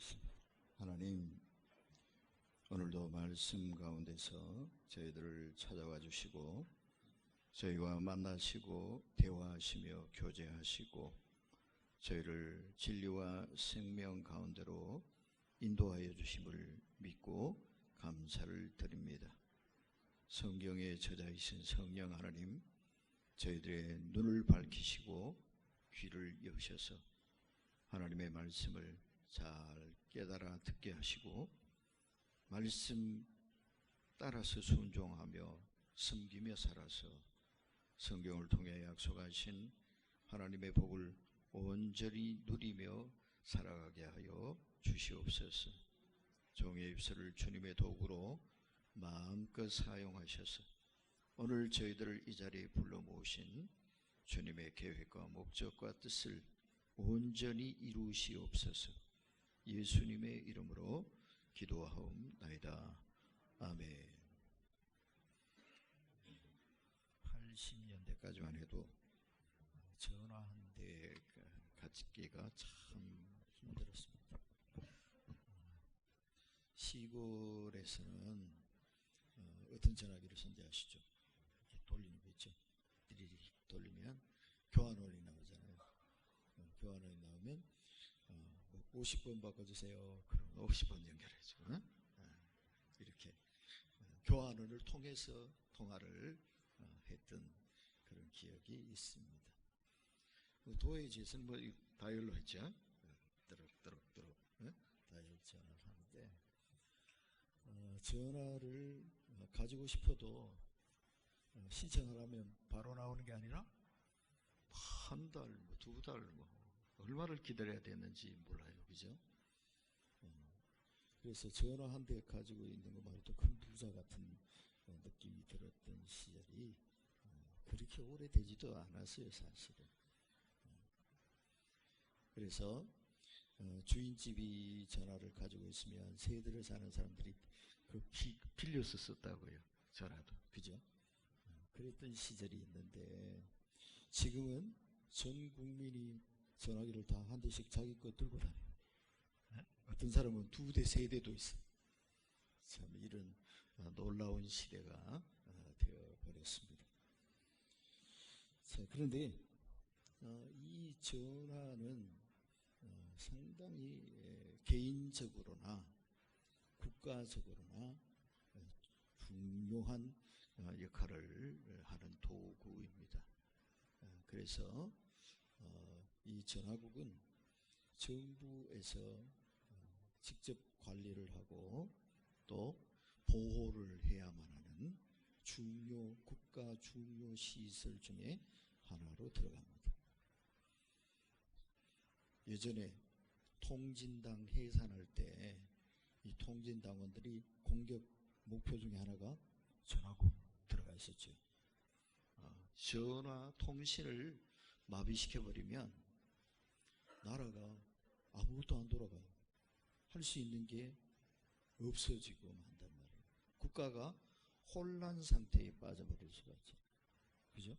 기도하겠습니다. 하나님, 오늘도 말씀 가운데서 저희들을 찾아와 주시고 저희와 만나시고 대화하시며 교제하시고 저희를 진리와 생명 가운데로 인도하여 주심을 믿고 감사를 드립니다. 성경에 저자이신 성령 하나님, 저희들의 눈을 밝히시고 귀를 여셔서 하나님의 말씀을 잘 깨달아 듣게 하시고 말씀 따라서 순종하며 섬기며 살아서 성경을 통해 약속하신 하나님의 복을 온전히 누리며 살아가게 하여 주시옵소서. 종의 입술을 주님의 도구로 마음껏 사용하셔서 오늘 저희들을 이 자리에 불러 모으신 주님의 계획과 목적과 뜻을 온전히 이루시옵소서. 예수님의 이름으로 기도하옵나이다. 아멘. 80년대까지만 해도 전화 한 대 갖기가 참 힘들었습니다. 시골에서는 어떤 전화기를 썼는지 아시죠? 이렇게 돌리는 거 있죠? 디리리 돌리면 교환원이 나오잖아요. 교환원이 나오면 50번 바꿔주세요. 그럼 50번 연결해줘. 이렇게 교환원을 통해서 통화를 했던 그런 기억이 있습니다. 도해지에서는 다이얼로 했죠. 뜨럭뜨럭뜨럭 다이얼 전화를 하는데 전화를 가지고 싶어도 신청을 하면 바로 나오는 게 아니라 한 달, 두 달, 얼마를 기다려야 되는지 몰라요. 그죠? 그래서 전화 한 대 가지고 있는 것만으로도 큰 부자 같은 느낌이 들었던 시절이 그렇게 오래되지도 않았어요, 사실은. 그래서 주인집이 전화를 가지고 있으면 새들을 사는 사람들이 빌려서 썼다고요. 전화도. 그죠? 그랬던 시절이 있는데 지금은 전 국민이 전화기를 다 한 대씩 자기 거 들고 다녀요. 어떤 사람은 두 대, 세 대도 있어. 참 이런 놀라운 시대가 되어버렸습니다. 자, 그런데 이 전화는 상당히 개인적으로나 국가적으로나 중요한 역할을 하는 도구입니다. 그래서 이 전화국은 정부에서 직접 관리를 하고 또 보호를 해야만 하는 국가 중요 시설 중에 하나로 들어갑니다. 예전에 통진당 해산할 때 이 통진당원들이 공격 목표 중에 하나가 전화국 들어가 있었죠. 전화 통신을 마비시켜버리면 나라가 아무것도 안 돌아가요. 할 수 있는 게 없어지고 만단 말이에요. 국가가 혼란 상태에 빠져버릴 수가 있죠. 그죠?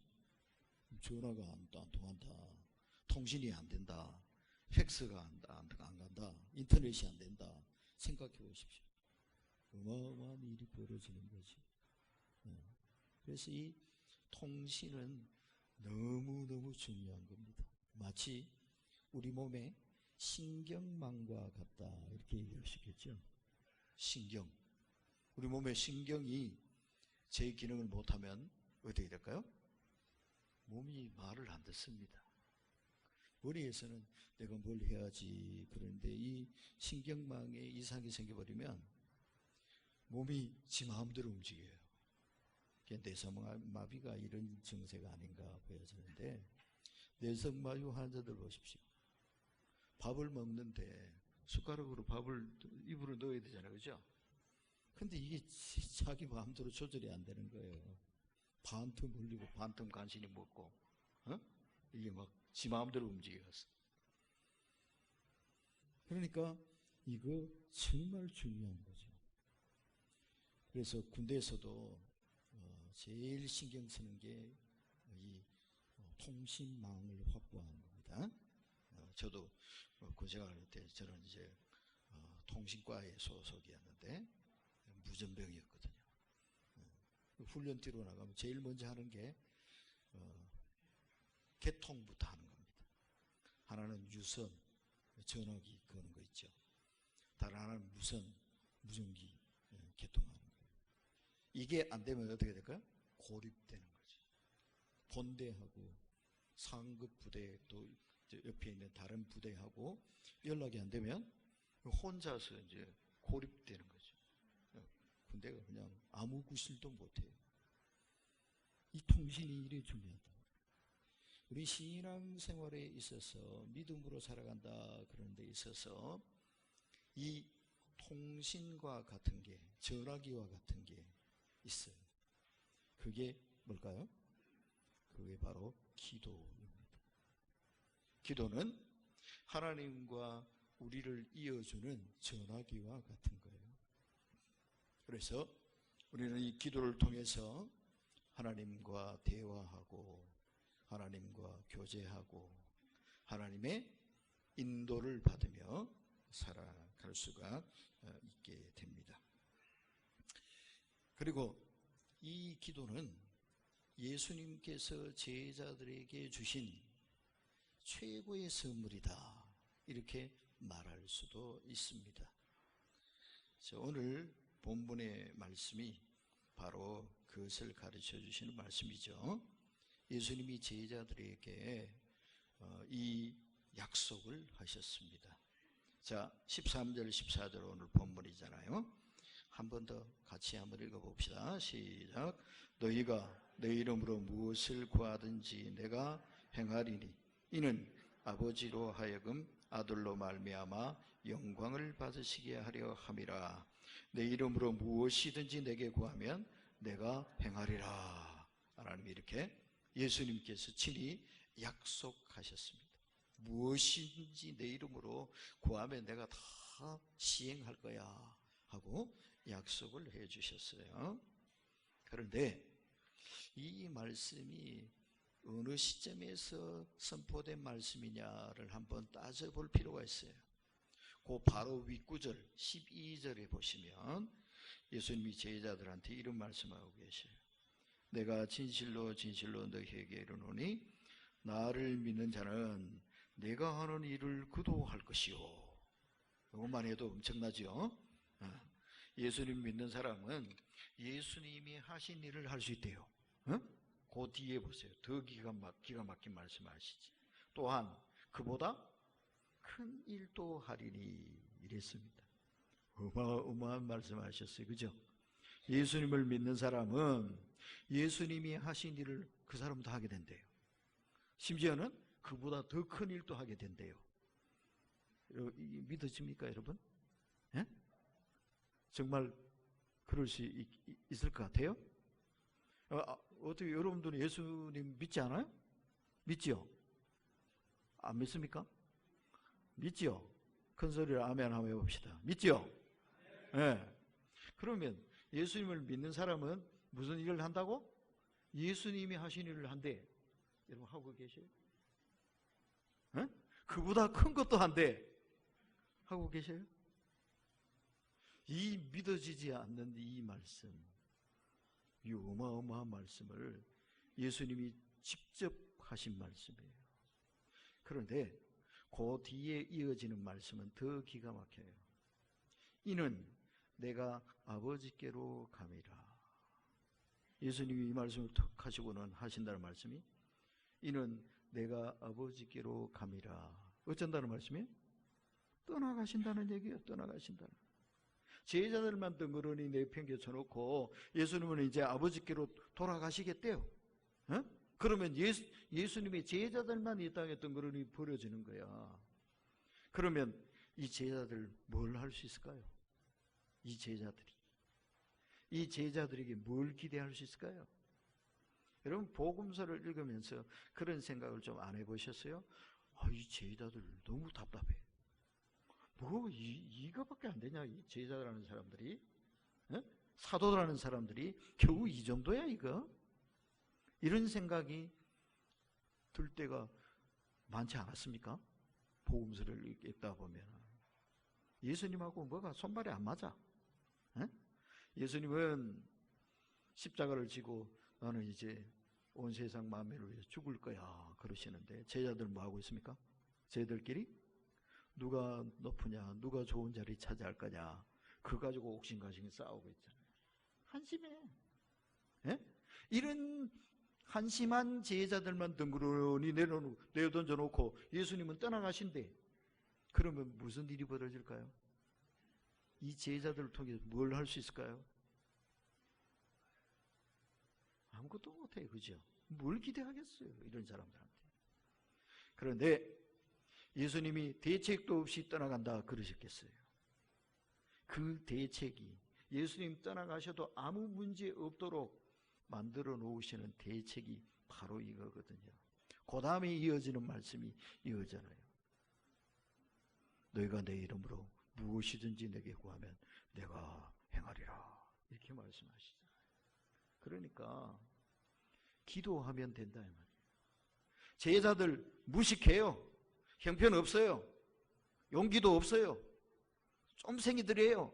전화가 안 통한다. 통신이 안 된다. 팩스가 안 간다. 인터넷이 안 된다. 생각해 보십시오. 어마어마한 일이 벌어지는 거지. 그래서 이 통신은 너무너무 중요한 겁니다. 마치 우리 몸에 신경망과 같다 이렇게 얘기할 수 있겠죠. 신경. 우리 몸의 신경이 제 기능을 못하면 어떻게 될까요? 몸이 말을 안 듣습니다. 머리에서는 내가 뭘 해야지 그러는데 이 신경망에 이상이 생겨버리면 몸이 지 마음대로 움직여요. 뇌성마비가 이런 증세가 아닌가 보여지는데 뇌성마비 환자들 보십시오. 밥을 먹는데 숟가락으로 밥을 입으로 넣어야 되잖아요. 그죠? 근데 이게 자기 마음대로 조절이 안 되는 거예요. 반틈 흘리고 반틈 간신히 먹고 이게 막 지 마음대로 움직여서. 그러니까 이거 정말 중요한 거죠. 그래서 군대에서도 제일 신경 쓰는 게 이 통신망을 확보하는 겁니다. 저도 군생활할 때 저는 이제 통신과의 소속이었는데 무전병이었거든요. 훈련뒤로 나가면 제일 먼저 하는 게 개통부터 하는 겁니다. 하나는 유선, 전화기 거는 거 있죠. 다른 하나는 무전기 개통하는 거예요. 이게 안 되면 어떻게 될까요? 고립되는 거죠. 본대하고 상급 부대 또 옆에 있는 다른 부대하고 연락이 안 되면 혼자서 이제 고립되는 거죠. 군대가 그냥 아무 구실도 못해요. 이 통신이 이래 중요하다. 우리 신앙생활에 있어서 믿음으로 살아간다 그런 데 있어서 이 통신과 같은 게, 전화기와 같은 게 있어요. 그게 뭘까요? 그게 바로 기도입니다. 기도는 하나님과 우리를 이어주는 전화기와 같은 거예요. 그래서 우리는 이 기도를 통해서 하나님과 대화하고 하나님과 교제하고 하나님의 인도를 받으며 살아갈 수가 있게 됩니다. 그리고 이 기도는 예수님께서 제자들에게 주신 최고의 선물이다, 이렇게 말할 수도 있습니다. 오늘 본문의 말씀이 바로 그것을 가르쳐 주시는 말씀이죠. 예수님이 제자들에게 이 약속을 하셨습니다. 자, 13절 14절 오늘 본문이잖아요. 한 번 더 같이 한번 읽어봅시다. 시작. 너희가 내 이름으로 무엇을 구하든지 내가 행하리니 이는 아버지로 하여금 아들로 말미암아 영광을 받으시게 하려 함이라. 내 이름으로 무엇이든지 내게 구하면 내가 행하리라. 하나님이 이렇게 예수님께서 친히 약속하셨습니다. 무엇인지 내 이름으로 구하면 내가 다 시행할 거야 하고 약속을 해 주셨어요. 그런데 이 말씀이 어느 시점에서 선포된 말씀이냐를 한번 따져볼 필요가 있어요. 그 바로 윗구절 12절에 보시면 예수님이 제자들한테 이런 말씀하고 계셔요. 내가 진실로 진실로 너희에게 이르노니 나를 믿는 자는 내가 하는 일을 그도 할 것이요. 이것만 해도 엄청나죠. 예수님 믿는 사람은 예수님이 하신 일을 할 수 있대요. 그 뒤에 보세요. 더 기가 막힌 말씀하시지. 또한 그보다 큰 일도 하리니 이랬습니다. 어마어마한 말씀하셨어요. 그죠? 예수님을 믿는 사람은 예수님이 하신 일을 그 사람도 하게 된대요. 심지어는 그보다 더 큰 일도 하게 된대요. 믿어집니까, 여러분? 예? 정말 그럴 수 있을 것 같아요? 어떻게 여러분들은 예수님 믿지 않아요? 믿지요? 안 믿습니까? 믿지요? 큰 소리로 아멘 한번 해봅시다. 믿지요? 네. 그러면 예수님을 믿는 사람은 무슨 일을 한다고? 예수님이 하신 일을 한대. 여러분 하고 계세요? 네? 그보다 큰 것도 한대. 하고 계세요? 이 믿어지지 않는 이 말씀, 이 어마어마한 말씀을 예수님이 직접 하신 말씀이에요. 그런데 그 뒤에 이어지는 말씀은 더 기가 막혀요. 이는 내가 아버지께로 감이라. 예수님이 이 말씀을 툭 하시고는 하신다는 말씀이 이는 내가 아버지께로 감이라. 어쩐다는 말씀이에요? 떠나가신다는 얘기예요. 떠나가신다는. 제자들만 덩그러니 내팽개쳐 놓고 예수님은 이제 아버지께로 돌아가시겠대요. 어? 그러면 예수님의 제자들만 이 땅에 덩그러니 버려지는 거야. 그러면 이 제자들 뭘 할 수 있을까요? 이 제자들에게 뭘 기대할 수 있을까요? 여러분 복음서를 읽으면서 그런 생각을 좀 안 해보셨어요? 이 제자들 너무 답답해. 이거밖에 안 되냐, 이 제자라는 사람들이? 사도라는 사람들이 겨우 이 정도야, 이거? 이런 생각이 들 때가 많지 않았습니까? 복음서를 읽다 보면. 예수님하고 뭐가 손발이 안 맞아. 에? 예수님은 십자가를 지고 나는 이제 온 세상 만민을 위해서 죽을 거야 그러시는데 제자들 뭐 하고 있습니까? 쟤들끼리 누가 높으냐, 누가 좋은 자리 차지할 거냐, 그거 가지고 옥신각신 싸우고 있잖아요. 한심해. 예? 이런 한심한 제자들만 덩그러니 내던져 놓고 예수님은 떠나가신대. 그러면 무슨 일이 벌어질까요? 이 제자들을 통해서 뭘 할 수 있을까요? 아무것도 못해요. 그죠? 뭘 기대하겠어요, 이런 사람들한테. 그런데 예수님이 대책도 없이 떠나간다 그러셨겠어요? 그 대책이 예수님 떠나가셔도 아무 문제 없도록 만들어 놓으시는 대책이 바로 이거거든요. 그 다음에 이어지는 말씀이 이어잖아요. 너희가 내 이름으로 무엇이든지 내게 구하면 내가 행하리라, 이렇게 말씀하시잖아요. 그러니까 기도하면 된다 이 말이에요. 제자들 무식해요. 형편없어요. 용기도 없어요. 쫌생이들이에요.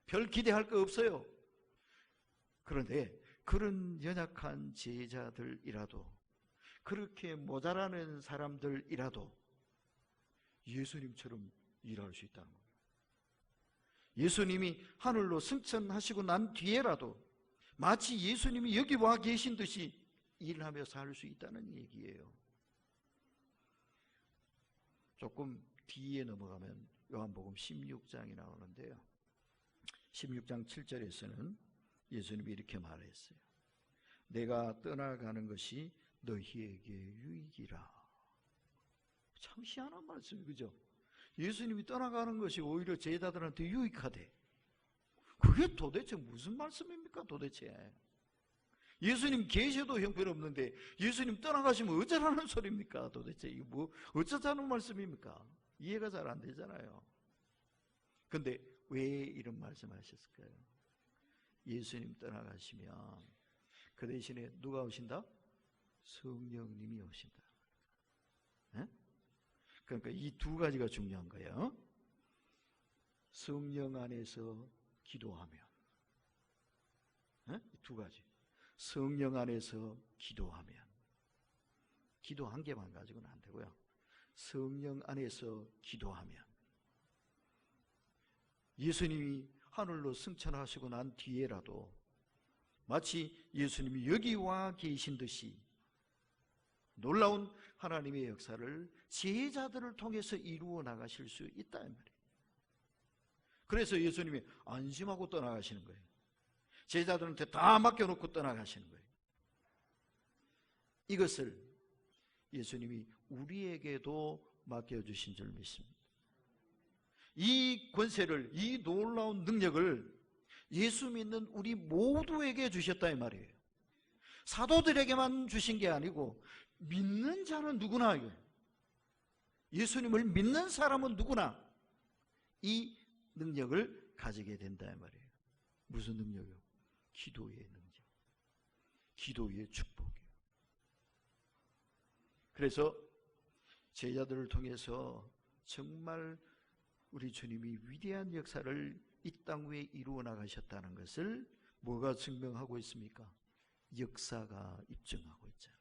별 기대할 거 없어요. 그런데 그런 연약한 제자들이라도, 그렇게 모자라는 사람들이라도 예수님처럼 일할 수 있다는 거예요. 예수님이 하늘로 승천하시고 난 뒤에라도 마치 예수님이 여기 와 계신 듯이 일하며 살 수 있다는 얘기예요. 조금 뒤에 넘어가면 요한복음 16장이 나오는데요. 16장 7절에서는 예수님이 이렇게 말했어요. 내가 떠나가는 것이 너희에게 유익이라. 참 희한한 말씀이에요. 그죠? 예수님이 떠나가는 것이 오히려 제자들한테 유익하대. 그게 도대체 무슨 말씀입니까 도대체? 예수님 계셔도 형편없는데 예수님 떠나가시면 어쩌라는 소리입니까 도대체? 이거 뭐 어쩌자는 말씀입니까? 이해가 잘 안 되잖아요. 근데 왜 이런 말씀하셨을까요? 예수님 떠나가시면 그 대신에 누가 오신다? 성령님이 오신다. 네? 그러니까 이 두 가지가 중요한 거예요. 성령 안에서 기도하면, 네? 두 가지. 성령 안에서 기도하면, 기도 한 개만 가지고는 안 되고요. 성령 안에서 기도하면, 예수님이 하늘로 승천하시고 난 뒤에라도 마치 예수님이 여기 와 계신 듯이 놀라운 하나님의 역사를 제자들을 통해서 이루어 나가실 수 있다 이 말이에요. 그래서 예수님이 안심하고 떠나가시는 거예요. 제자들한테 다 맡겨놓고 떠나가시는 거예요. 이것을 예수님이 우리에게도 맡겨주신 줄 믿습니다. 이 권세를, 이 놀라운 능력을 예수 믿는 우리 모두에게 주셨다 이 말이에요. 사도들에게만 주신 게 아니고 믿는 자는 누구나, 예수님을 믿는 사람은 누구나 이 능력을 가지게 된다 이 말이에요. 무슨 능력이요? 기도의 능력, 기도의 축복이에요. 그래서 제자들을 통해서 정말 우리 주님이 위대한 역사를 이 땅 위에 이루어 나가셨다는 것을 뭐가 증명하고 있습니까? 역사가 입증하고 있잖아요.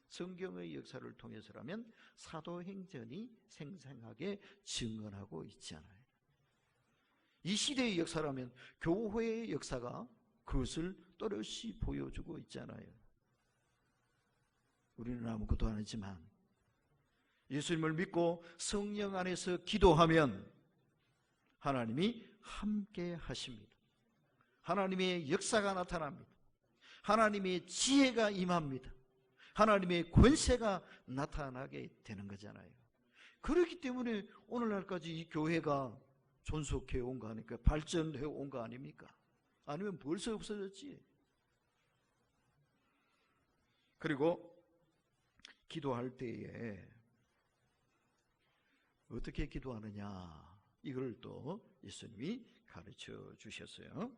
성경의 역사를 통해서라면 사도행전이 생생하게 증언하고 있잖아요. 이 시대의 역사라면 교회의 역사가 그것을 또렷이 보여주고 있잖아요. 우리는 아무것도 안 했지만 예수님을 믿고 성령 안에서 기도하면 하나님이 함께 하십니다. 하나님의 역사가 나타납니다. 하나님의 지혜가 임합니다. 하나님의 권세가 나타나게 되는 거잖아요. 그렇기 때문에 오늘날까지 이 교회가 존속해 온 거 아닙니까? 발전해 온 거 아닙니까? 아니면 벌써 없어졌지. 그리고 기도할 때에 어떻게 기도하느냐, 이걸 또 예수님이 가르쳐 주셨어요.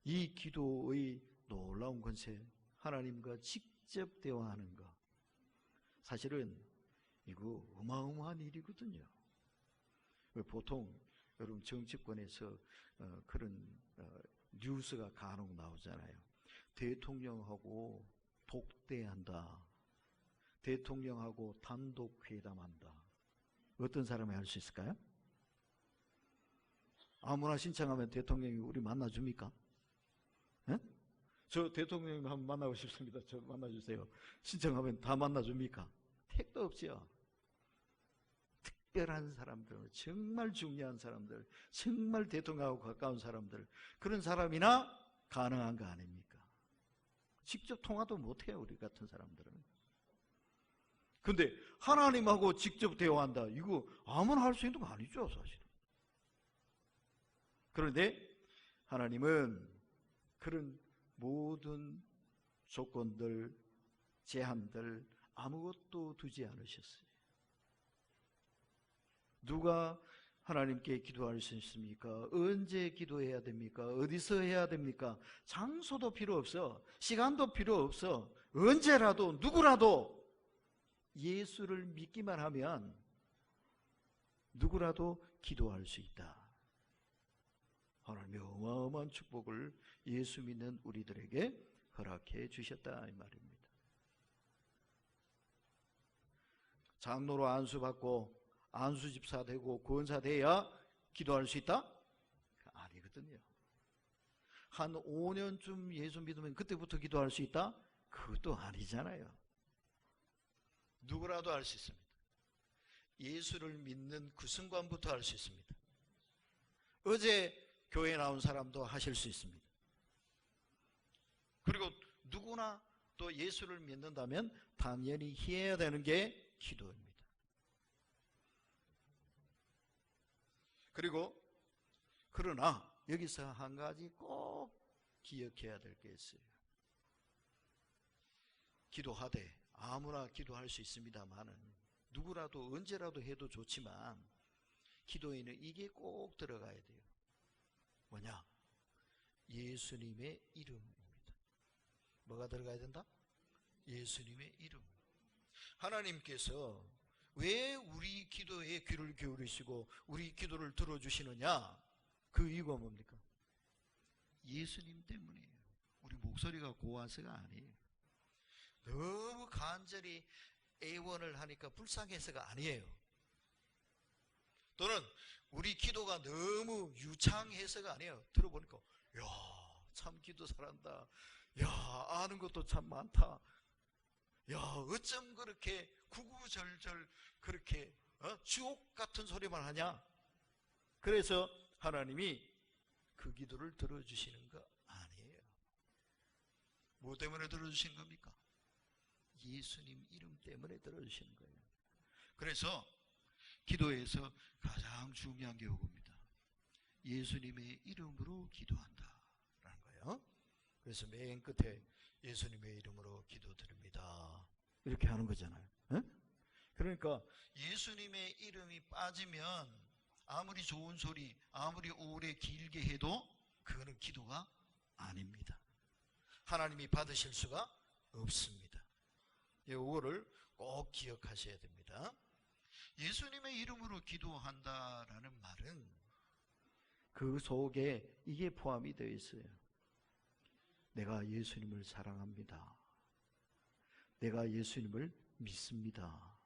이 기도의 놀라운 권세, 하나님과 직접 대화하는 것, 사실은 이거 어마어마한 일이거든요. 보통 여러분 정치권에서 그런 뉴스가 간혹 나오잖아요. 대통령하고 독대한다. 대통령하고 단독회담한다. 어떤 사람이 할 수 있을까요? 아무나 신청하면 대통령이 우리 만나줍니까? 네? 저 대통령 한번 만나고 싶습니다. 저 만나주세요. 신청하면 다 만나줍니까? 택도 없죠. 특별한 사람들, 정말 중요한 사람들, 정말 대통령하고 가까운 사람들, 그런 사람이나 가능한 거 아닙니까? 직접 통화도 못해요, 우리 같은 사람들은. 근데 하나님하고 직접 대화한다. 이거 아무나 할 수 있는 거 아니죠, 사실은. 그런데 하나님은 그런 모든 조건들, 제한들 아무것도 두지 않으셨어요. 누가 하나님께 기도할 수 있습니까? 언제 기도해야 됩니까? 어디서 해야 됩니까? 장소도 필요 없어. 시간도 필요 없어. 언제라도 누구라도 예수를 믿기만 하면 누구라도 기도할 수 있다. 하나님의 어마어마한 축복을 예수 믿는 우리들에게 허락해 주셨다 이 말입니다. 장로로 안수받고 안수집사 되고 권사 돼야 기도할 수 있다? 아니거든요. 한 5년쯤 예수 믿으면 그때부터 기도할 수 있다? 그것도 아니잖아요. 누구라도 할 수 있습니다. 예수를 믿는 그 순간부터 할 수 있습니다. 어제 교회에 나온 사람도 하실 수 있습니다. 그리고 누구나 또 예수를 믿는다면 당연히 해야 되는 게 기도입니다. 그리고 그러나 여기서 한 가지 꼭 기억해야 될 게 있어요. 기도하되 아무나 기도할 수 있습니다만은 누구라도 언제라도 해도 좋지만 기도에는 이게 꼭 들어가야 돼요. 뭐냐? 예수님의 이름입니다. 뭐가 들어가야 된다? 예수님의 이름. 하나님께서 왜 우리 기도에 귀를 기울이시고 우리 기도를 들어주시느냐? 그 이유가 뭡니까? 예수님 때문이에요. 우리 목소리가 고와서가 아니에요. 너무 간절히 애원을 하니까 불쌍해서가 아니에요. 또는 우리 기도가 너무 유창해서가 아니에요. 들어보니까 야, 참 기도 잘한다. 야, 아는 것도 참 많다. 야, 어쩜 그렇게 구구절절 그렇게 주옥 같은 소리만 하냐? 그래서 하나님이 그 기도를 들어주시는 거 아니에요. 뭐 때문에 들어주시는 겁니까? 예수님 이름 때문에 들어주시는 거예요. 그래서 기도에서 가장 중요한 게 이겁니다. 예수님의 이름으로 기도한다 라는 거예요. 그래서 맨 끝에 예수님의 이름으로 기도드립니다 이렇게 하는 거잖아요. 네? 그러니까 예수님의 이름이 빠지면 아무리 좋은 소리, 아무리 오래 길게 해도 그거는 기도가 아닙니다. 하나님이 받으실 수가 없습니다. 이거를 꼭 기억하셔야 됩니다. 예수님의 이름으로 기도한다라는 말은 그 속에 이게 포함이 되어 있어요. 내가 예수님을 사랑합니다. 내가 예수님을 믿습니다.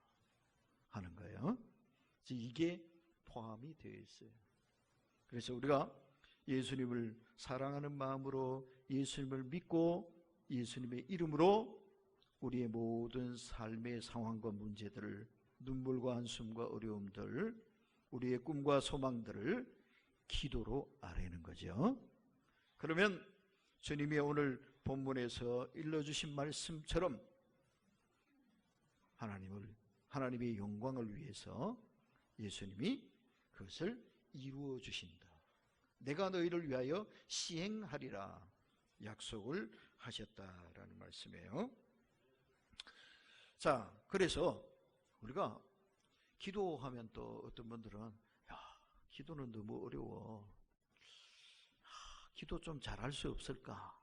하는 거예요. 이게 포함이 되어 있어요. 그래서 우리가 예수님을 사랑하는 마음으로 예수님을 믿고 예수님의 이름으로 우리의 모든 삶의 상황과 문제들을, 눈물과 한숨과 어려움들, 우리의 꿈과 소망들을 기도로 아뢰는 거죠. 그러면 주님이 오늘 본문에서 일러주신 말씀처럼 하나님의 영광을 위해서 예수님이 그것을 이루어 주신다. 내가 너희를 위하여 시행하리라 약속을 하셨다라는 말씀이에요. 자, 그래서 우리가 기도하면 또 어떤 분들은 야, 기도는 너무 어려워. 기도 좀 잘할 수 없을까?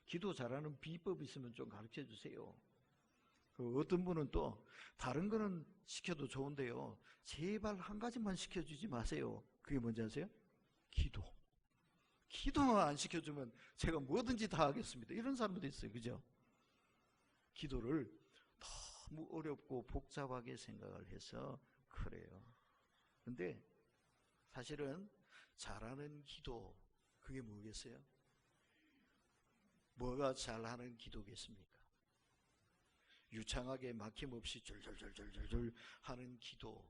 기도 잘하는 비법 있으면 좀 가르쳐 주세요. 어떤 분은 또 다른 거는 시켜도 좋은데요, 제발 한 가지만 시켜주지 마세요. 그게 뭔지 아세요? 기도. 기도만 안 시켜주면 제가 뭐든지 다 하겠습니다. 이런 사람도 있어요. 그죠? 기도를 너무 어렵고 복잡하게 생각을 해서 그래요. 근데 사실은 잘하는 기도, 그게 뭐겠어요? 뭐가 잘하는 기도겠습니까? 유창하게 막힘없이 줄줄줄줄줄 하는 기도,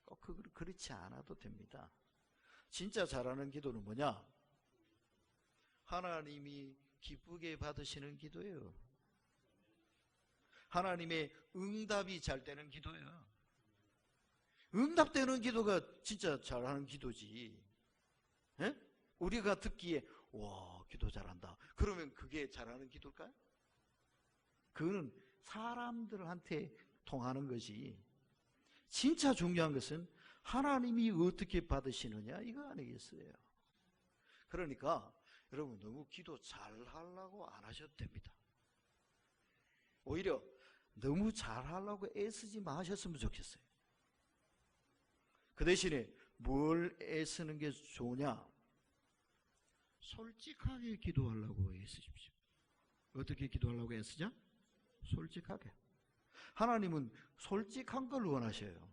꼭 그렇지 않아도 됩니다. 진짜 잘하는 기도는 뭐냐? 하나님이 기쁘게 받으시는 기도예요. 하나님의 응답이 잘 되는 기도예요. 응답되는 기도가 진짜 잘하는 기도지. 에? 우리가 듣기에 와, 기도 잘한다, 그러면 그게 잘하는 기도일까요? 그거는 사람들한테 통하는 것이, 진짜 중요한 것은 하나님이 어떻게 받으시느냐, 이거 아니겠어요? 그러니까 여러분, 너무 기도 잘하려고 안 하셔도 됩니다. 오히려 너무 잘하려고 애쓰지 마셨으면 좋겠어요. 그 대신에 뭘 애쓰는 게 좋으냐? 솔직하게 기도하려고 애쓰십시오. 어떻게 기도하려고 애쓰자? 솔직하게. 하나님은 솔직한 걸 원하셔요.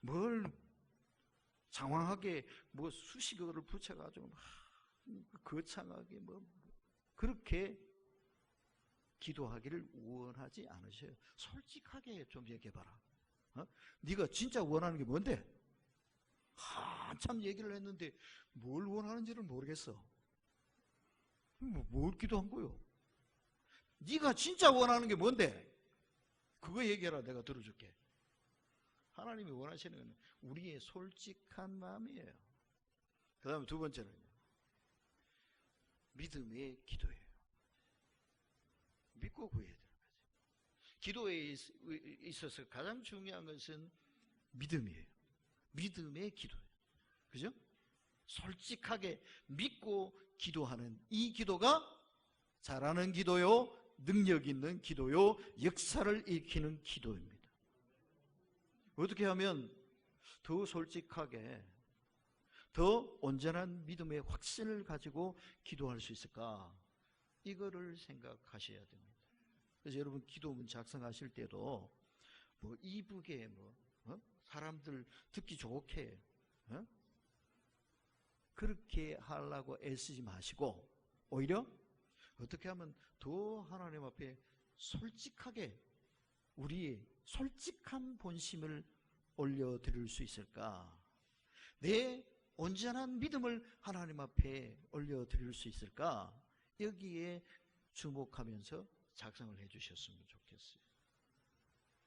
뭘 장황하게 뭐 수식어를 붙여가지고 거창하게 뭐 그렇게 기도하기를 원하지 않으셔요. 솔직하게 좀 얘기해봐라. 네가 진짜 원하는 게 뭔데? 한참 얘기를 했는데 뭘 원하는지를 모르겠어. 뭘 기도한 거요? 네가 진짜 원하는 게 뭔데? 그거 얘기해라. 내가 들어줄게. 하나님이 원하시는 건 우리의 솔직한 마음이에요. 그 다음에 두 번째는요, 믿음의 기도예요. 믿고 구해야 되는 거죠. 기도에 있어서 가장 중요한 것은 믿음이에요. 믿음의 기도예요. 그죠? 솔직하게 믿고 기도하는 이 기도가 잘하는 기도요, 능력 있는 기도요, 역사를 일으키는 기도입니다. 어떻게 하면 더 솔직하게, 더 온전한 믿음의 확신을 가지고 기도할 수 있을까? 이거를 생각하셔야 됩니다. 그래서 여러분, 기도문 작성하실 때도 뭐 이쁘게 사람들 듣기 좋게 그렇게 하려고 애쓰지 마시고, 오히려 어떻게 하면 더 하나님 앞에 솔직하게 우리의 솔직한 본심을 올려드릴 수 있을까? 내 온전한 믿음을 하나님 앞에 올려드릴 수 있을까? 여기에 주목하면서 작성을 해주셨으면 좋겠어요.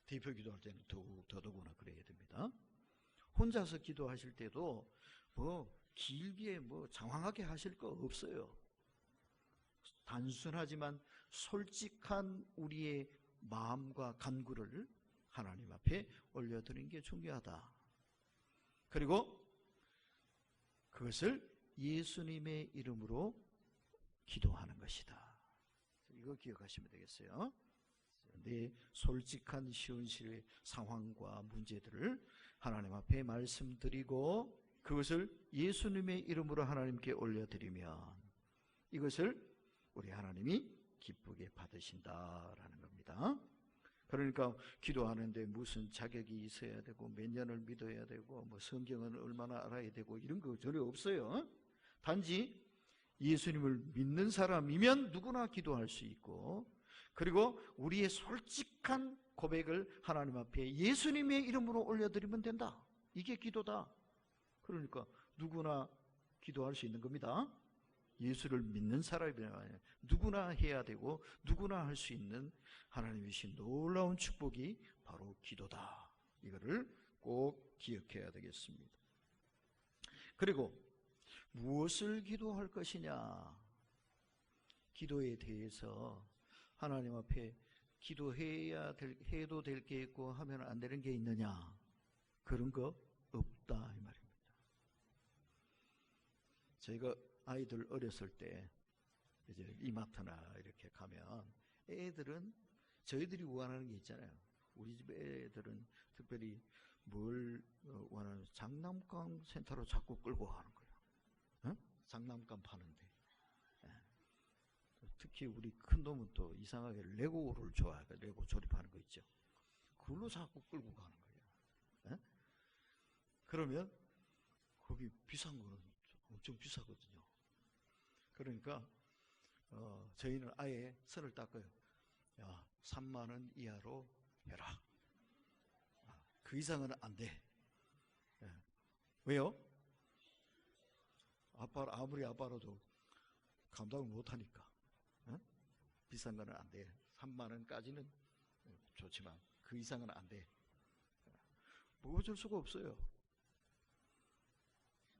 대표 기도할 때는 더더구나 그래야 됩니다. 혼자서 기도하실 때도 길게 장황하게 하실 거 없어요. 단순하지만 솔직한 우리의 마음과 간구를 하나님 앞에 올려드리는 게 중요하다. 그리고 그것을 예수님의 이름으로 기도하는 것이다. 이거 기억하시면 되겠어요. 내 솔직한 현실의 상황과 문제들을 하나님 앞에 말씀드리고 그것을 예수님의 이름으로 하나님께 올려드리면 이것을 우리 하나님이 기쁘게 받으신다라는 겁니다. 그러니까 기도하는데 무슨 자격이 있어야 되고 몇 년을 믿어야 되고 성경은 얼마나 알아야 되고 이런 거 전혀 없어요. 단지 예수님을 믿는 사람이면 누구나 기도할 수 있고, 그리고 우리의 솔직한 고백을 하나님 앞에 예수님의 이름으로 올려드리면 된다. 이게 기도다. 그러니까 누구나 기도할 수 있는 겁니다. 예수를 믿는 사람이라면 누구나 해야 되고 누구나 할 수 있는 하나님의 신 놀라운 축복이 바로 기도다. 이거를 꼭 기억해야 되겠습니다. 그리고 무엇을 기도할 것이냐? 기도에 대해서 하나님 앞에 해도 될 게 있고 하면 안 되는 게 있느냐? 그런 거 없다 이 말입니다. 저희가 아이들 어렸을 때 이제 이마트나 이렇게 가면 애들은 저희들이 원하는 게 있잖아요. 우리 집 애들은 특별히 뭘 원하는, 장난감 센터로 자꾸 끌고 가는 거예요. 어? 장난감 파는데. 예. 특히 우리 큰 놈은 또 이상하게 레고를 좋아해요. 레고 조립하는 거 있죠. 그걸로 자꾸 끌고 가는 거예요. 예? 그러면 거기 비싼 거는 엄청 비싸거든요. 그러니까 저희는 아예 선을 닦아요. 야, 3만 원 이하로 해라. 그 이상은 안 돼. 예. 왜요? 아무리 아빠라도 감당을 못하니까. 예? 비싼 거는 안 돼. 3만 원까지는 좋지만 그 이상은 안 돼. 뭐 어쩔 수가 없어요.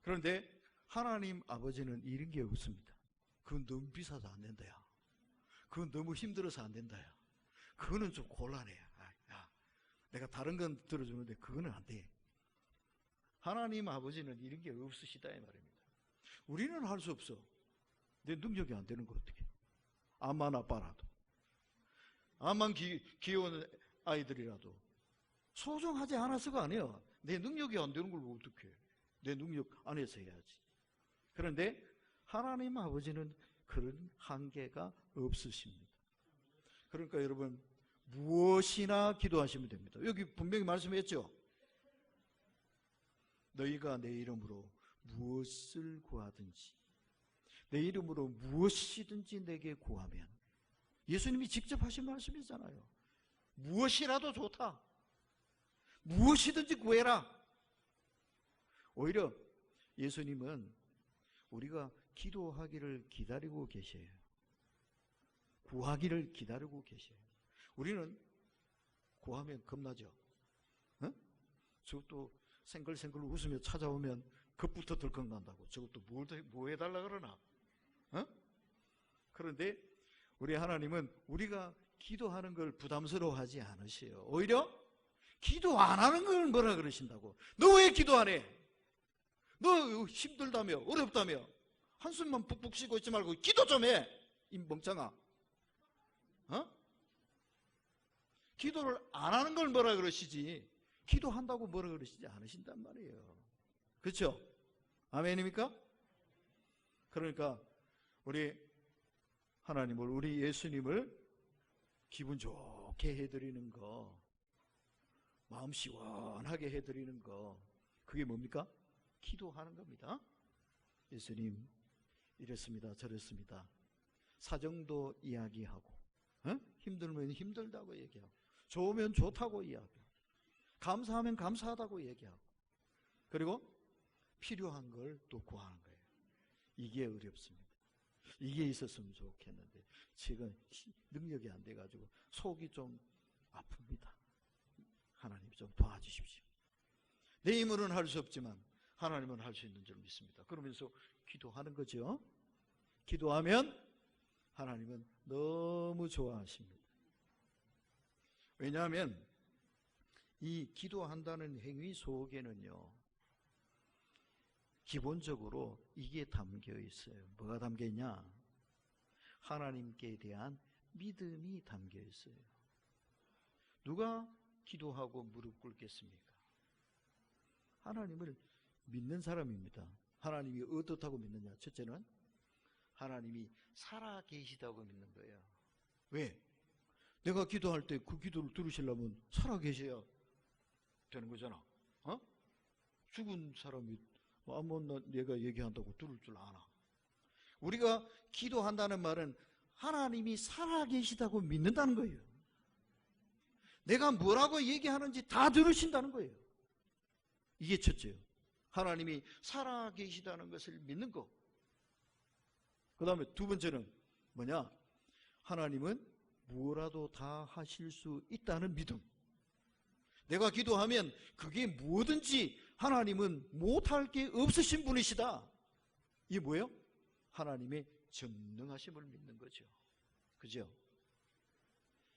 그런데 하나님 아버지는 이런 게 없습니다. 그건 너무 비싸서 안 된다야. 그건 너무 힘들어서 안 된다야. 그거는 좀 곤란해. 야, 내가 다른 건 들어주는데 그거는 안 돼. 하나님 아버지는 이런 게 없으시다 이 말입니다. 우리는 할 수 없어. 내 능력이 안 되는 거 어떻게? 암만 아빠라도, 암만 귀여운 아이들이라도 소중하지 않아서가 아니야. 내 능력이 안 되는 걸 어떻게 해? 내 능력 안에서 해야지. 그런데 하나님 아버지는 그런 한계가 없으십니다. 그러니까 여러분, 무엇이나 기도하시면 됩니다. 여기 분명히 말씀했죠. 너희가 내 이름으로 무엇을 구하든지, 내 이름으로 무엇이든지 내게 구하면, 예수님이 직접 하신 말씀이잖아요. 무엇이라도 좋다. 무엇이든지 구해라. 오히려 예수님은 우리가 기도하기를 기다리고 계셔요. 구하기를 기다리고 계셔요. 우리는 구하면 겁나죠. 어? 저것도 생글생글 웃으며 찾아오면 겁부터 덜컥난다고. 저것도 뭐 해달라 그러나. 어? 그런데 우리 하나님은 우리가 기도하는 걸 부담스러워하지 않으세요. 오히려 기도 안 하는 걸 뭐라 그러신다고. 너 왜 기도 안 해? 너 힘들다며, 어렵다며, 한숨만 푹푹 쉬고 있지 말고 기도 좀 해, 이 멍청아. 어? 기도를 안 하는 걸 뭐라 그러시지, 기도한다고 뭐라 그러시지 않으신단 말이에요. 그렇죠? 아멘입니까? 그러니까 우리 하나님을, 우리 예수님을 기분 좋게 해드리는 거, 마음 시원하게 해드리는 거, 그게 뭡니까? 기도하는 겁니다. 예수님 이랬습니다, 저랬습니다, 사정도 이야기하고, 힘들면 힘들다고 얘기하고, 좋으면 좋다고 이야기하고, 감사하면 감사하다고 얘기하고, 그리고 필요한 걸 또 구하는 거예요. 이게 어렵습니다. 이게 있었으면 좋겠는데 지금 능력이 안 돼가지고 속이 좀 아픕니다. 하나님 좀 도와주십시오. 내 힘으로는 할 수 없지만 하나님은 할 수 있는 줄 믿습니다. 그러면서 기도하는 거죠. 기도하면 하나님은 너무 좋아하십니다. 왜냐하면 이 기도한다는 행위 속에는요, 기본적으로 이게 담겨 있어요. 뭐가 담겨 있냐? 하나님께 대한 믿음이 담겨 있어요. 누가 기도하고 무릎 꿇겠습니까? 하나님을 믿는 사람입니다. 하나님이 어떻다고 믿느냐? 첫째는 하나님이 살아 계시다고 믿는 거예요. 왜? 내가 기도할 때 그 기도를 들으시려면 살아 계셔야 되는 거잖아. 어? 죽은 사람이 내가 얘기한다고 들을 줄 아나? 우리가 기도한다는 말은 하나님이 살아 계시다고 믿는다는 거예요. 내가 뭐라고 얘기하는지 다 들으신다는 거예요. 이게 첫째요. 하나님이 살아 계시다는 것을 믿는 거. 그 다음에 두 번째는 뭐냐? 하나님은 뭐라도 다 하실 수 있다는 믿음. 내가 기도하면 그게 뭐든지 하나님은 못할 게 없으신 분이시다. 이게 뭐예요? 하나님의 전능하심을 믿는 거죠. 그죠?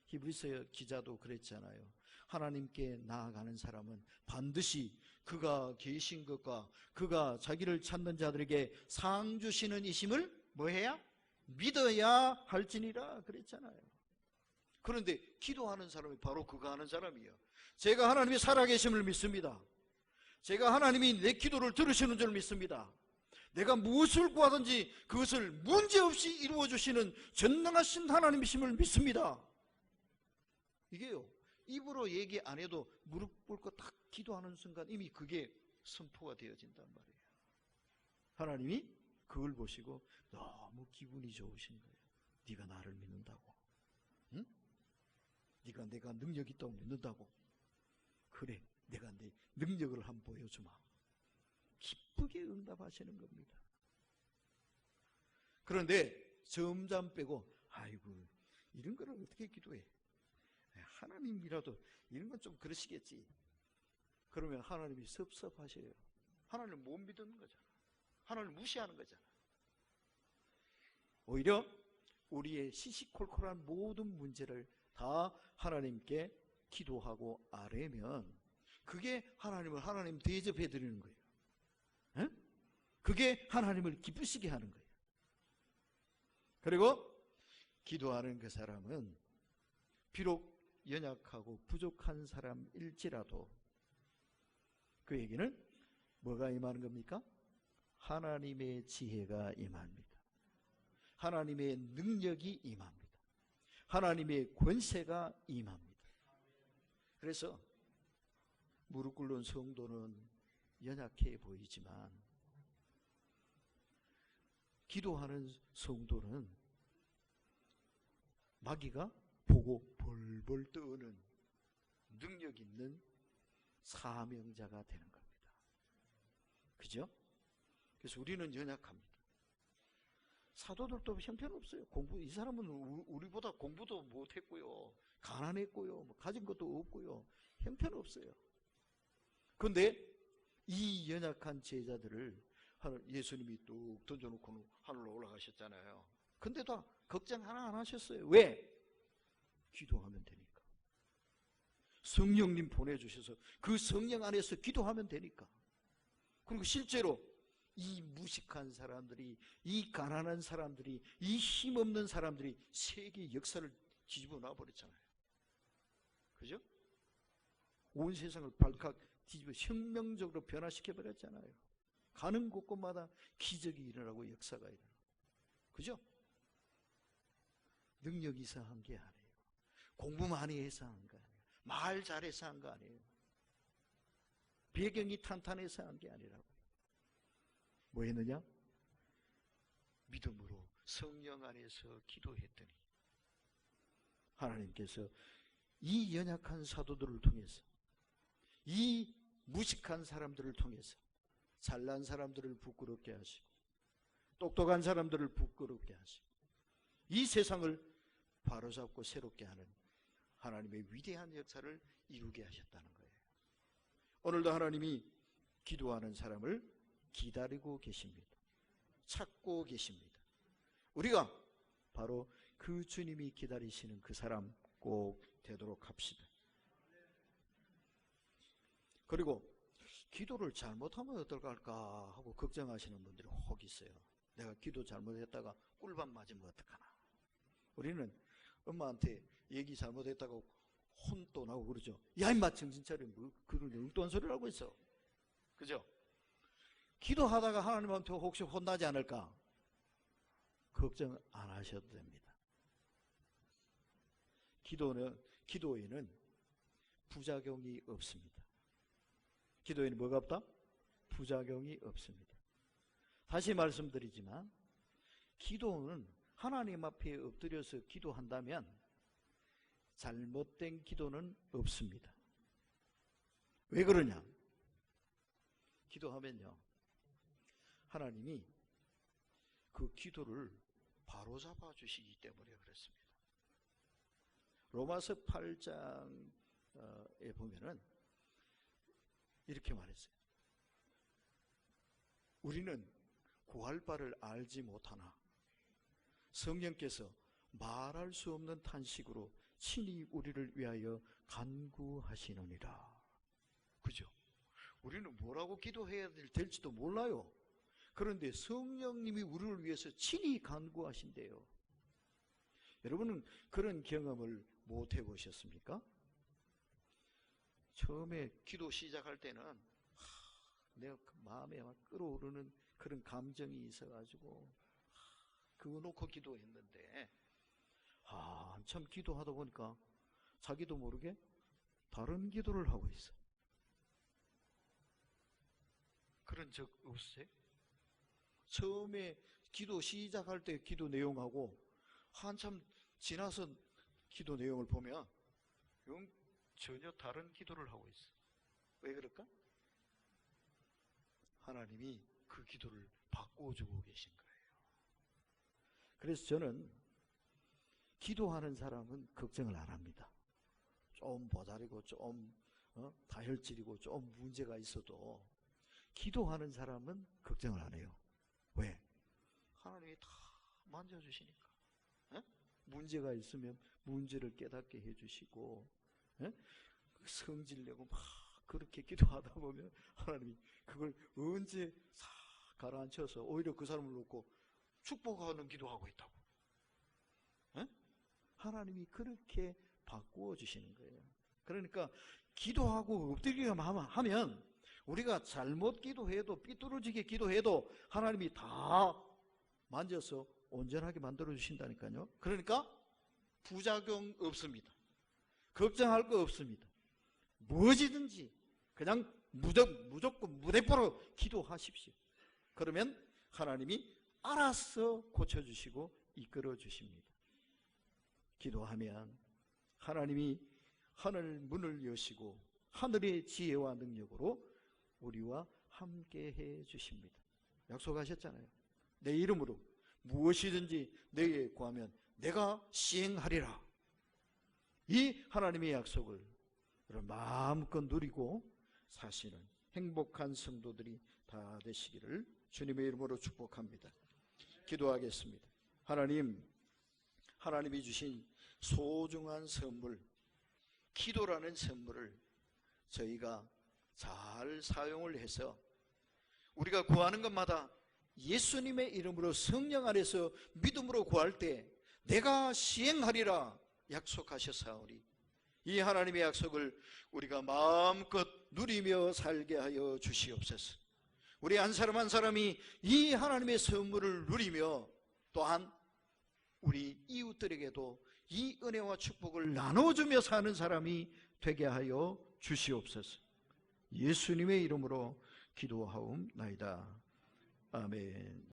히브리서 기자도 그랬잖아요. 하나님께 나아가는 사람은 반드시 그가 계신 것과 그가 자기를 찾는 자들에게 상 주시는 이심을 뭐해야? 믿어야 할지니라 그랬잖아요. 그런데 기도하는 사람이 바로 그거 하는 사람이에요. 제가 하나님이 살아계심을 믿습니다. 제가 하나님이 내 기도를 들으시는 줄 믿습니다. 내가 무엇을 구하든지 그것을 문제없이 이루어주시는 전능하신 하나님이심을 믿습니다. 이게요, 입으로 얘기 안 해도 무릎 꿇고 딱 기도하는 순간 이미 그게 선포가 되어진단 말이에요. 하나님이 그걸 보시고 너무 기분이 좋으신 거예요. 네가 나를 믿는다고, 응? 네가 내가 능력 있다고 믿는다고. 그래, 내가 내 능력을 한번 보여주마. 기쁘게 응답하시는 겁니다. 그런데 점점 빼고, 아이고 이런 거를 어떻게 기도해, 하나님이라도 이런 건 좀 그러시겠지. 그러면 하나님이 섭섭하셔요. 하나님을 못 믿는 거잖아. 하나님을 무시하는 거잖아. 오히려 우리의 시시콜콜한 모든 문제를 다 하나님께 기도하고 아뢰면 그게 하나님 대접해 드리는 거예요. 에? 그게 하나님을 기쁘시게 하는 거예요. 그리고 기도하는 그 사람은 비록 연약하고 부족한 사람일지라도 그에게는 뭐가 임하는 겁니까? 하나님의 지혜가 임합니다. 하나님의 능력이 임합니다. 하나님의 권세가 임합니다. 그래서 무릎 꿇는 성도는 연약해 보이지만 기도하는 성도는 마귀가 보고 벌벌 떠는 능력 있는 사명자가 되는 겁니다. 그죠? 그래서 우리는 연약합니다. 사도들도 형편없어요. 이 사람은 우리보다 공부도 못했고요, 가난했고요, 가진 것도 없고요, 형편없어요. 그런데 이 연약한 제자들을 예수님이 뚝 던져놓고 하늘로 올라가셨잖아요. 근데 다 걱정 하나 안 하셨어요. 왜? 기도하면 되니까. 성령님 보내주셔서 그 성령 안에서 기도하면 되니까. 그리고 실제로 이 무식한 사람들이, 이 가난한 사람들이, 이 힘없는 사람들이 세계 역사를 뒤집어 놔버렸잖아요. 그죠? 온 세상을 발칵 뒤집어 혁명적으로 변화시켜버렸잖아요. 가는 곳곳마다 기적이 일어나고 역사가 일어나고. 그죠? 능력이 있어 한 게 아니에요. 공부 많이 해서 한 거 아니에요. 말 잘해서 한 거 아니에요. 배경이 탄탄해서 한 게 아니라고. 뭐 했느냐? 믿음으로 성령 안에서 기도했더니 하나님께서 이 연약한 사도들을 통해서, 이 무식한 사람들을 통해서 잘난 사람들을 부끄럽게 하시고 똑똑한 사람들을 부끄럽게 하시고 이 세상을 바로잡고 새롭게 하는 하나님의 위대한 역사를 이루게 하셨다는 거예요. 오늘도 하나님이 기도하는 사람을 기다리고 계십니다. 찾고 계십니다. 우리가 바로 그 주님이 기다리시는 그 사람 꼭 되도록 합시다. 그리고 기도를 잘못하면 어떨까 하고 걱정하시는 분들이 혹 있어요. 내가 기도 잘못했다가 꿀밤 맞으면 어떡하나. 우리는 엄마한테 얘기 잘못했다고 혼도 나고 그러죠. 야 임마 정신 차려, 뭐 그런 엉뚱한 소리를 하고 있어. 그죠? 기도하다가 하나님한테 혹시 혼나지 않을까? 걱정 안 하셔도 됩니다. 기도에는 부작용이 없습니다. 기도에는 뭐가 없다? 부작용이 없습니다. 다시 말씀드리지만 기도는 하나님 앞에 엎드려서 기도한다면 잘못된 기도는 없습니다. 왜 그러냐? 기도하면요, 하나님이 그 기도를 바로잡아 주시기 때문에 그렇습니다. 로마서 8장에 보면은 이렇게 말했어요. 우리는 구할 바를 알지 못하나 성령께서 말할 수 없는 탄식으로 친히 우리를 위하여 간구하시느니라. 그죠? 우리는 뭐라고 기도해야 될지도 몰라요. 그런데 성령님이 우리를 위해서 친히 간구하신대요. 여러분은 그런 경험을 못 해보셨습니까? 처음에 기도 시작할 때는 내가 마음에 막 끓어오르는 그런 감정이 있어가지고 그거 놓고 기도했는데 한참 기도하다 보니까 자기도 모르게 다른 기도를 하고 있어. 그런 적 없으세요? 처음에 기도 시작할 때 기도 내용하고 한참 지나서 기도 내용을 보면 전혀 다른 기도를 하고 있어. 왜 그럴까? 하나님이 그 기도를 바꿔주고 계신 거예요. 그래서 저는 기도하는 사람은 걱정을 안 합니다. 좀 보자리고 좀 다혈질이고 좀 문제가 있어도 기도하는 사람은 걱정을 안 해요. 왜? 하나님이 다 만져주시니까. 문제가 있으면 문제를 깨닫게 해주시고, 성질내고 막 그렇게 기도하다 보면 하나님이 그걸 언제 싹 가라앉혀서 오히려 그 사람을 놓고 축복하는 기도하고 있다고. 하나님이 그렇게 바꾸어 주시는 거예요. 그러니까 기도하고 엎드리기만 하면 우리가 잘못 기도해도 삐뚤어지게 기도해도 하나님이 다 만져서 온전하게 만들어 주신다니까요. 그러니까 부작용 없습니다. 걱정할 거 없습니다. 무엇이든지 그냥 무조건 무대포로 기도하십시오. 그러면 하나님이 알아서 고쳐주시고 이끌어 주십니다. 기도하면 하나님이 하늘 문을 여시고 하늘의 지혜와 능력으로 우리와 함께 해 주십니다. 약속하셨잖아요. 내 이름으로 무엇이든지 내게 구하면 내가 시행하리라. 이 하나님의 약속을 마음껏 누리고 사시는 행복한 성도들이 다 되시기를 주님의 이름으로 축복합니다. 기도하겠습니다. 하나님이 주신 소중한 선물, 기도라는 선물을 저희가 잘 사용을 해서 우리가 구하는 것마다 예수님의 이름으로 성령 안에서 믿음으로 구할 때 내가 시행하리라 약속하셨사오니 이 하나님의 약속을 우리가 마음껏 누리며 살게 하여 주시옵소서. 우리 한 사람 한 사람이 이 하나님의 선물을 누리며 또한 우리 이웃들에게도 이 은혜와 축복을 나눠주며 사는 사람이 되게 하여 주시옵소서. 예수님의 이름으로 기도하옵나이다. 아멘.